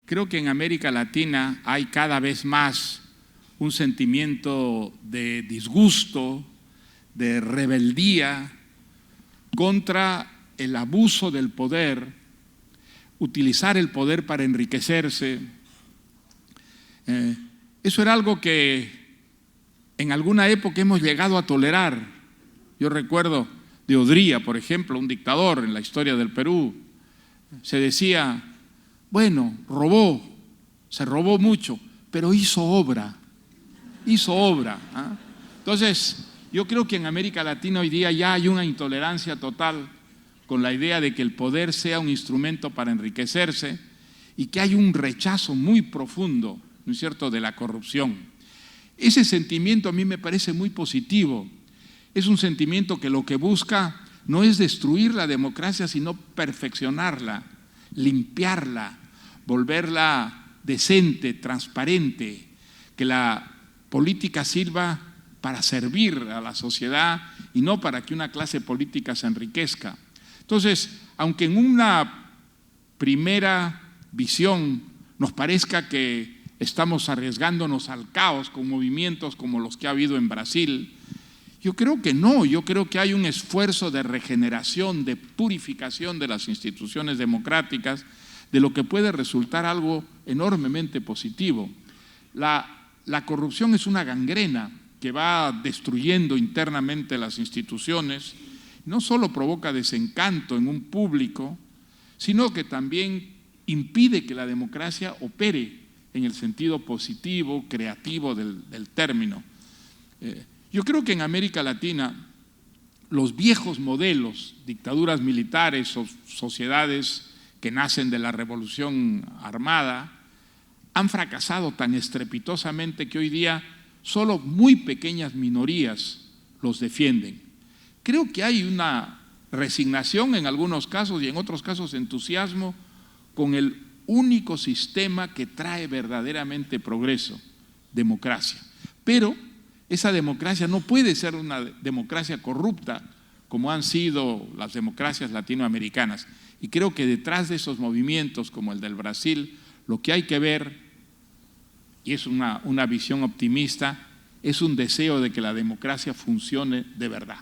Creo que en América Latina hay cada vez más un sentimiento de disgusto, de rebeldía contra el abuso del poder, utilizar el poder para enriquecerse. Eso era algo que en alguna época hemos llegado a tolerar. Yo recuerdo de Odría, por ejemplo, un dictador en la historia del Perú. Se decía, bueno, se robó mucho, pero hizo obra. Entonces, yo creo que en América Latina hoy día ya hay una intolerancia total con la idea de que el poder sea un instrumento para enriquecerse y que hay un rechazo muy profundo, ¿no es cierto?, de la corrupción. Ese sentimiento a mí me parece muy positivo. Es un sentimiento que lo que busca no es destruir la democracia, sino perfeccionarla, limpiarla, volverla decente, transparente, que la política sirva para servir a la sociedad y no para que una clase política se enriquezca. Entonces, aunque en una primera visión nos parezca que estamos arriesgándonos al caos con movimientos como los que ha habido en Brasil, yo creo que no, yo creo que hay un esfuerzo de regeneración, de purificación de las instituciones democráticas, de lo que puede resultar algo enormemente positivo. La corrupción es una gangrena que va destruyendo internamente las instituciones, no solo provoca desencanto en un público, sino que también impide que la democracia opere en el sentido positivo, creativo del término. Yo creo que en América Latina los viejos modelos, dictaduras militares o sociedades que nacen de la revolución armada, han fracasado tan estrepitosamente que hoy día solo muy pequeñas minorías los defienden. Creo que hay una resignación en algunos casos y en otros casos entusiasmo con el único sistema que trae verdaderamente progreso, democracia. Pero esa democracia no puede ser una democracia corrupta como han sido las democracias latinoamericanas. Y creo que detrás de esos movimientos como el del Brasil, lo que hay que ver, y es una visión optimista, es un deseo de que la democracia funcione de verdad.